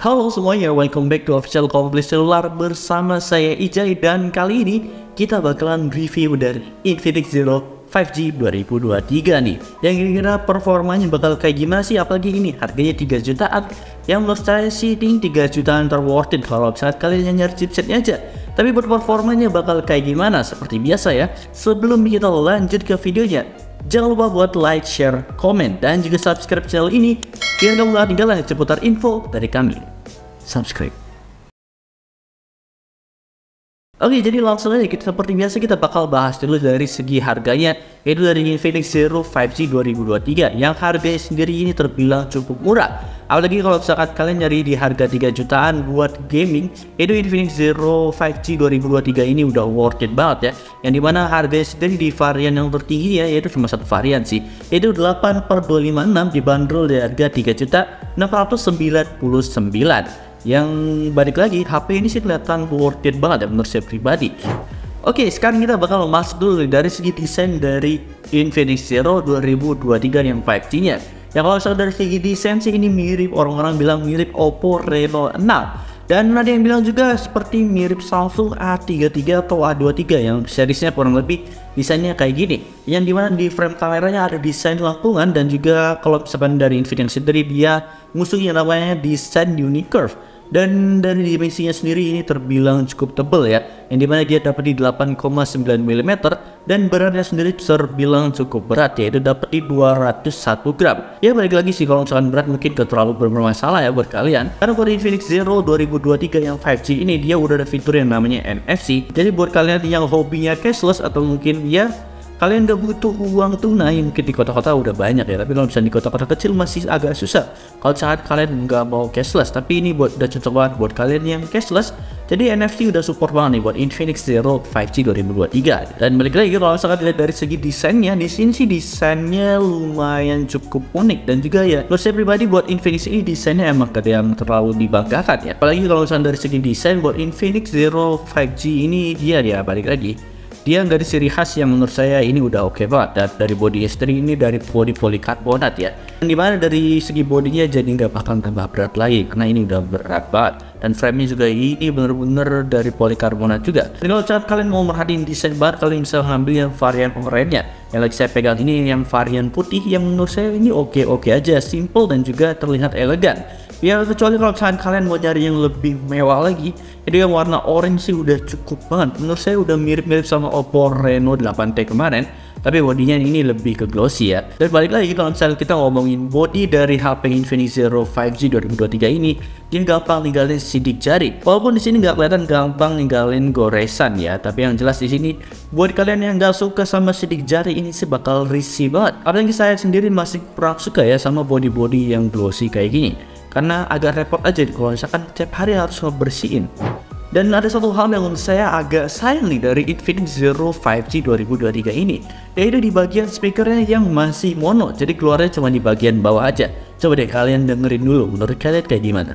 Halo semuanya, welcome back to Official Kompleks Selular bersama saya Ijay, dan kali ini kita bakalan review dari Infinix Zero 5G 2023 nih. Yang kira-kira performanya bakal kayak gimana sih, apalagi ini harganya 3 jutaan. Yang menurut saya sih 3 jutaan worth it kalau saat kalian nyari chipsetnya aja. Tapi buat performanya bakal kayak gimana? Seperti biasa ya, sebelum kita lanjut ke videonya, jangan lupa buat like, share, komen, dan juga subscribe channel ini biar kamu gak ketinggalan seputar info dari kami. Subscribe. Oke, jadi langsung aja seperti biasa kita bakal bahas dulu dari segi harganya, yaitu dari Infinix Zero 5G 2023 yang harganya sendiri ini terbilang cukup murah. Apalagi kalau misalkan kalian nyari di harga 3 jutaan buat gaming, itu Infinix Zero 5G 2023 ini udah worth it banget ya. Yang dimana harganya sendiri di varian yang tertinggi ya, yaitu cuma satu varian sih, yaitu 8/256 dibanderol di harga 3.699.000. Yang balik lagi, HP ini sih kelihatan worth it banget ya menurut saya pribadi. Oke, sekarang kita bakal masuk dulu dari segi desain dari Infinix Zero 2023 yang 5G nya. Yang kalau misalnya dari segi desain sih ini mirip, orang-orang bilang mirip Oppo Reno 6. Dan ada yang bilang juga seperti mirip Samsung A33 atau A23 yang seriesnya kurang lebih desainnya kayak gini. Yang dimana di frame kameranya ada desain lengkungan, dan juga kalau misalkan dari Infinix sendiri dia musuhnya namanya desain Unicurve. Dan dari dimensinya sendiri ini terbilang cukup tebal ya, yang dimana dia dapat di 8,9 mm dan beratnya sendiri terbilang cukup berat, yaitu dapat di 201 gram. Ya balik lagi sih, kalau misalkan berat mungkin gak terlalu bermasalah ya buat kalian, karena buat Infinix Zero 2023 yang 5G ini dia udah ada fitur yang namanya NFC. Jadi buat kalian yang hobinya cashless atau mungkin ya kalian gak butuh uang tunai, mungkin di kota-kota udah banyak ya, tapi kalau misalnya di kota-kota kecil masih agak susah kalau saat kalian nggak mau cashless. Tapi ini udah cocok banget buat kalian yang cashless. Jadi NFC udah support banget nih buat Infinix Zero 5G 2023. Dan balik lagi kalau misalkan dilihat dari segi desainnya, di sini sih desainnya lumayan cukup unik, dan juga ya menurut saya pribadi buat Infinix ini desainnya emang gak ada yang terlalu dibanggakan ya. Apalagi kalau misalkan dari segi desain buat Infinix Zero 5G ini dia balik lagi, dia nggak ada ciri khas yang menurut saya ini udah oke banget. Dan dari body S3 ini dari body polikarbonat ya, dan dimana dari segi bodinya jadi nggak bakal tambah berat lagi karena ini udah berat banget. Dan framenya juga ini bener-bener dari polikarbonat juga. Dan kalau saat kalian mau merhatiin desain banget, kalian bisa ngambil yang varian oranye yang lagi saya pegang ini, yang varian putih, yang menurut saya ini oke aja, simple dan juga terlihat elegan. Ya kecuali kalau misalkan kalian mau cari yang lebih mewah lagi, itu yang warna orange sih udah cukup banget. Menurut saya udah mirip-mirip sama Oppo Reno 8T kemarin, tapi bodinya ini lebih ke glossy ya. Dan balik lagi kalau misalnya kita ngomongin body dari HP Infinix Zero 5G 2023 ini, dia gampang ninggalin sidik jari. Walaupun di sini nggak kelihatan gampang ninggalin goresan ya, tapi yang jelas di sini buat kalian yang nggak suka sama sidik jari ini sih bakal risih banget. Apalagi saya sendiri masih kurang suka ya sama body-body yang glossy kayak gini, karena agak repot aja kalau misalkan tiap hari harus ngebersihin. Dan ada satu hal yang menurut saya agak sayang nih dari Infinix Zero 5G 2023 ini, yaitu di bagian speakernya yang masih mono, jadi keluarnya cuma di bagian bawah aja. Coba deh kalian dengerin dulu, menurut kalian kayak gimana?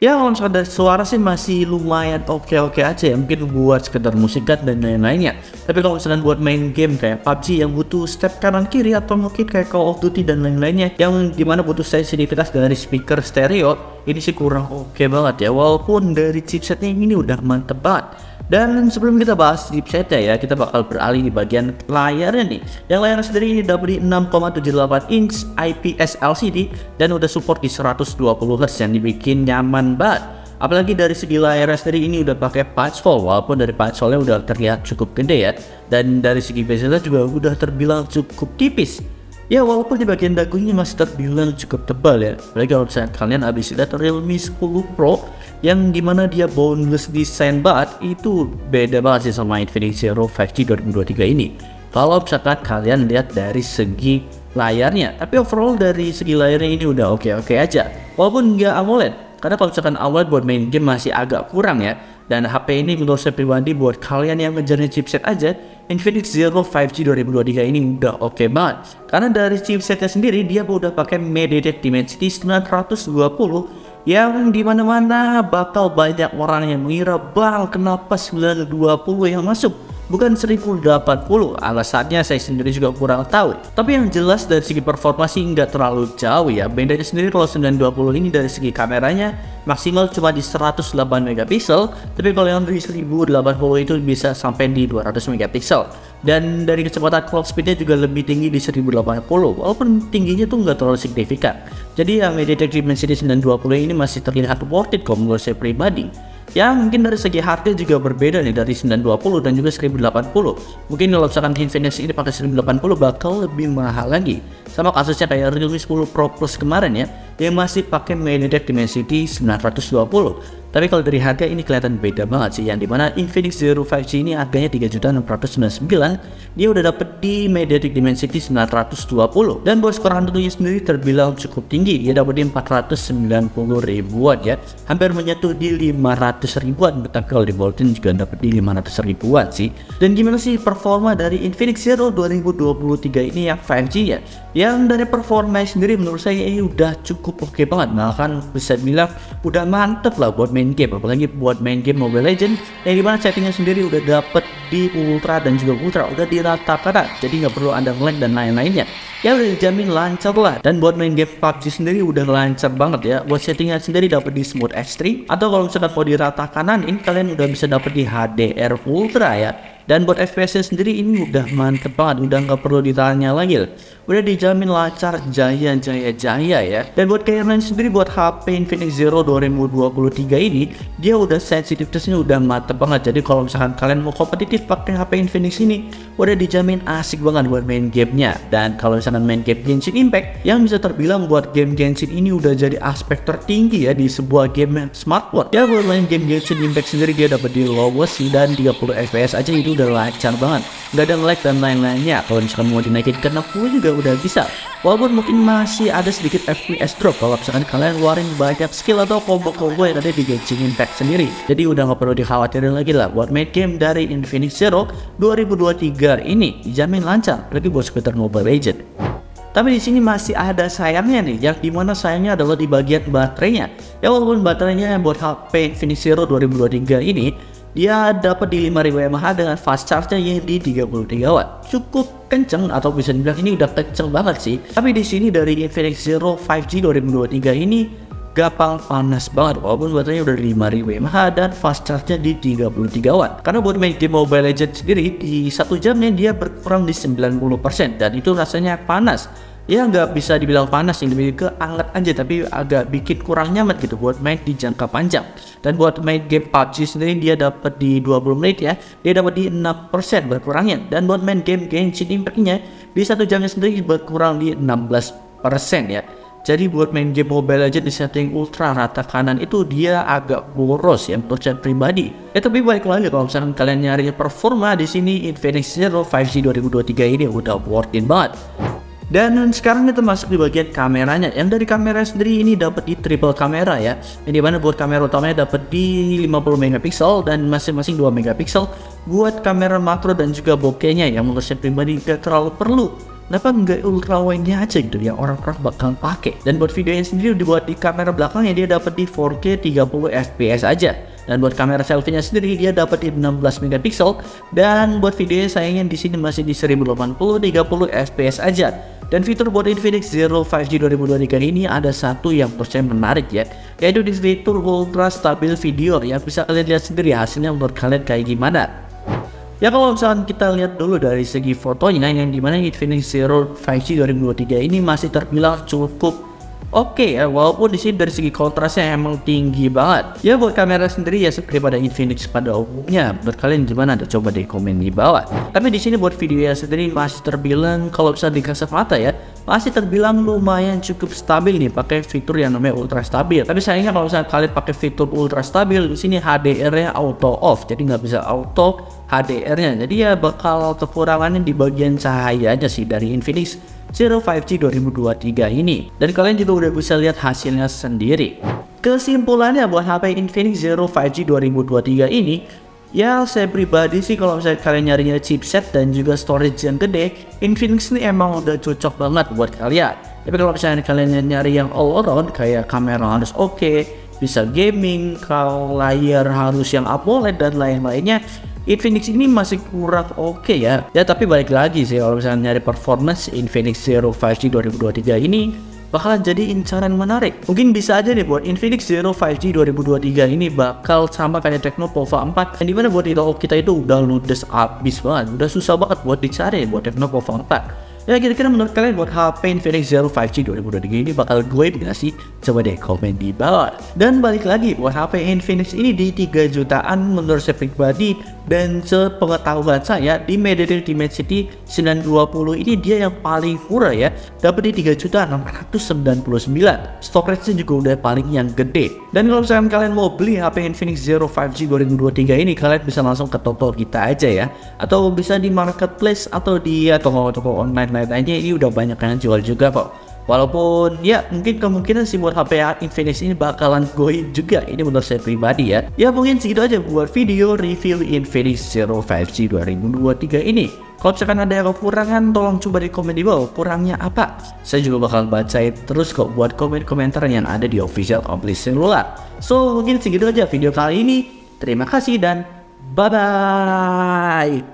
Ya kalau misalkan dari suara sih masih lumayan oke aja ya, mungkin buat sekedar musikat dan lain-lainnya. Tapi kalau misalkan buat main game kayak PUBG yang butuh step kanan kiri, atau mungkin kayak Call of Duty dan lain-lainnya yang dimana butuh sensitivitas dari speaker stereo, ini sih kurang oke banget ya. Walaupun dari chipsetnya ini udah mantep banget. Dan sebelum kita bahas chipsetnya ya, kita bakal beralih di bagian layarnya nih. Yang layarnya sendiri ini dapat di 6,78 inch IPS LCD dan udah support di 120Hz yang dibikin nyaman banget. Apalagi dari segi layarnya sendiri ini udah pakai punch hole, walaupun dari punch hole-nya udah terlihat cukup gede ya. Dan dari segi bezelnya juga udah terbilang cukup tipis. Ya walaupun di bagian dagunya masih terbilang cukup tebal ya. Apalagi kalau misalnya kalian habis lihat Realme 10 Pro yang dimana dia boneless design banget, itu beda banget sih sama Infinix Zero 5G 2023 ini. Kalau misalkan kalian lihat dari segi layarnya, tapi overall dari segi layarnya ini udah oke aja. Walaupun nggak AMOLED, karena kalau misalkan AMOLED buat main game masih agak kurang ya. Dan HP ini menurut saya pribadi buat kalian yang ngejarnya chipset aja, Infinix Zero 5G 2023 ini udah oke banget. Karena dari chipsetnya sendiri dia udah pakai MediaTek Dimensity 920 yang dimana-mana bakal banyak orang yang mengira bang kenapa 920 yang masuk bukan 1080. Alasannya saya sendiri juga kurang tahu, tapi yang jelas dari segi performa sih nggak terlalu jauh ya. Bedanya sendiri kalau 920 ini dari segi kameranya maksimal cuma di 108 megapiksel, tapi kalau yang dari 1080 itu bisa sampai di 200 megapiksel. Dan dari kecepatan clock speednya juga lebih tinggi di 1080, walaupun tingginya tuh nggak terlalu signifikan. Jadi yang MediaTek Dimensity 920 ini masih terlihat worth it kalau menurut saya pribadi. Ya mungkin dari segi harga juga berbeda nih dari 920 dan juga 1080. Mungkin kalau misalkan Infinix ini pakai 1080 bakal lebih mahal lagi. Sama kasusnya kayak Realme 10 Pro Plus kemarin ya, yang masih pakai MediaTek Dimensity 920. Tapi kalau dari harga ini kelihatan beda banget sih, yang dimana Infinix Zero 5G ini harganya 3.699.000, dia udah dapet di MediaTek Dimensity 920. Dan buat skor Antutunya sendiri terbilang cukup tinggi, dia dapet di 490 ribuan ya, hampir menyentuh di 500 ribuan, tapi kalau di Bolton juga dapet di 500 ribuan sih. Dan gimana sih performa dari Infinix Zero 2023 ini yang 5G ya? Yang dari performa sendiri menurut saya ini udah cukup oke banget, bahkan bisa bilang udah mantep lah buat main game, apalagi buat main game Mobile Legends yang dimana settingnya sendiri udah dapet di ultra dan juga ultra, udah diratakan, jadi nggak perlu ada lag dan lain-lainnya ya, udah dijamin lancar lah. Dan buat main game PUBG sendiri udah lancar banget ya. Buat settingnya sendiri dapat di smooth extreme, atau kalau misalkan mau dirata kanan ini kalian udah bisa dapat di HDR ultra ya. Dan buat FPS sendiri ini udah mantep banget, udah nggak perlu ditanya lagi, udah dijamin lancar jaya ya. Dan buat kalian sendiri, buat HP Infinix Zero 2023 ini dia udah sensitivitasnya udah mantep banget. Jadi kalau misalkan kalian mau kompetitif pakai HP Infinix ini udah dijamin asik banget buat main gamenya. Dan kalau misalkan main game Genshin Impact, yang bisa terbilang buat game Genshin ini udah jadi aspek tertinggi ya di sebuah game smartphone ya. Buat main game Genshin Impact sendiri dia dapat di lowest dan 30 fps aja itu udah lancar banget, nggak ada lag dan lain-lainnya. Kalau misalkan mau dinaikin ke 60 juga udah bisa, walaupun mungkin masih ada sedikit FPS drop kalau misalkan kalian ngeluarin banyak skill atau combo-combo yang ada di Genshin Impact sendiri. Jadi udah nggak perlu dikhawatirin lagi lah buat main game dari Infinix Zero 2023 ini, dijamin lancar lagi buat sekitar Mobile Legends. Tapi di sini masih ada sayangnya nih, yang dimana sayangnya adalah di bagian baterainya. Ya walaupun baterainya buat HP Infinix Zero 2023 ini dia dapat di 5000 mAh dengan fast charge-nya yang di 33 watt. Cukup kenceng, atau bisa dibilang ini udah kenceng banget sih. Tapi di sini dari Infinix Zero 5G 2023 ini gampang panas banget, walaupun baterainya udah di 5000 mAh dan fast charge-nya di 33 watt. Karena buat main game Mobile Legends sendiri di 1 jamnya dia berkurang di 90%, dan itu rasanya panas. Ya nggak bisa dibilang panas, yang lebih ke anget aja, tapi agak bikin kurang nyaman gitu buat main di jangka panjang. Dan buat main game PUBG sendiri dia dapat di 20 menit ya, dia dapat di 6% berkurangnya. Dan buat main game Genshin Impact-nya di 1 jamnya sendiri berkurang di 16% ya. Jadi buat main game Mobile Legends di setting ultra rata kanan itu dia agak boros ya menurut saya pribadi. Ya tapi balik lagi, kalau misalkan kalian nyari performa di sini Infinix Zero 5G 2023 ini udah worth it banget. Dan sekarang kita masuk di bagian kameranya. Yang dari kamera sendiri ini dapat di triple kamera ya, yang dimana buat kamera utamanya dapat di 50 megapiksel dan masing-masing 2 megapiksel. Buat kamera makro dan juga bokehnya yang menurut saya pribadi gak terlalu perlu. Kenapa nggak ultra wide-nya aja gitu yang orang-orang bakal pakai. Dan buat videonya sendiri dibuat di kamera belakangnya dia dapat di 4K 30 fps aja. Dan buat kamera selfie-nya sendiri dia dapat di 16 megapiksel, dan buat videonya sayangnya di sini masih di 1080 30 fps aja. Dan fitur buat Infinix Zero 5G 2023 ini ada satu yang menurut saya menarik ya, yaitu di fitur Ultra Stabil Video yang bisa kalian lihat sendiri hasilnya menurut kalian kayak gimana. Ya kalau misalkan kita lihat dulu dari segi fotonya, yang dimana Infinix Zero 5G 2023 ini masih terbilang cukup oke ya, walaupun di sini dari segi kontrasnya emang tinggi banget. Ya buat kamera sendiri ya seperti pada Infinix pada umumnya. Menurut kalian gimana? Ada coba deh komen di bawah. Tapi di sini buat videonya sendiri masih terbilang kalau bisa di kasat mata ya, masih terbilang lumayan cukup stabil nih pakai fitur yang namanya ultra stabil. Tapi sayangnya kalau misalnya kalian pakai fitur ultra stabil di sini HDR-nya auto off, jadi nggak bisa auto HDR-nya. Jadi ya bakal kekurangannya di bagian cahaya aja sih dari Infinix Zero 5G 2023 ini. Dan kalian juga udah bisa lihat hasilnya sendiri. Kesimpulannya buat HP Infinix Zero 5G 2023 ini, ya saya pribadi sih kalau misalnya kalian nyarinya chipset dan juga storage yang gede, Infinix ini emang udah cocok banget buat kalian. Tapi kalau misalnya kalian nyari yang all around kayak kamera harus oke, bisa gaming, kalau layar harus yang AMOLED dan lain-lainnya, Infinix ini masih kurang oke ya. Ya tapi balik lagi sih, kalau misalnya nyari performance, Infinix Zero 5G 2023 ini bakalan jadi incaran menarik. Mungkin bisa aja nih buat Infinix Zero 5G 2023 ini bakal sama kayak Tecno Pova 4, yang dimana buat kita itu udah ludes abis banget, udah susah banget buat dicari buat Tecno Pova 4. Ya kira-kira menurut kalian buat HP Infinix Zero 5G 2023 ini bakal gue nggak sih? Coba deh komen di bawah. Dan balik lagi buat HP Infinix ini di 3 jutaan menurut saya pribadi, dan sepengetahuan saya di Mediatek Dimensity 920 ini dia yang paling murah ya, dapat di 3.699. Storage-nya juga udah paling yang gede. Dan kalau misalkan kalian mau beli HP Infinix Zero 5G 2023 ini, kalian bisa langsung ke toko kita aja ya, atau bisa di marketplace atau di toko-toko online lainnya. Ini udah banyak yang jual juga kok. Walaupun ya mungkin kemungkinan sih buat HP Infinix ini bakalan goib juga, ini menurut saya pribadi ya. Ya mungkin segitu aja buat video review Infinix Zero 5G 2023 ini. Kalau misalkan ada yang kekurangan, tolong coba di komen di bawah kurangnya apa. Saya juga bakal bacain terus kok buat komen-komentar yang ada di official Komplit Selular. So mungkin segitu aja video kali ini. Terima kasih dan bye bye.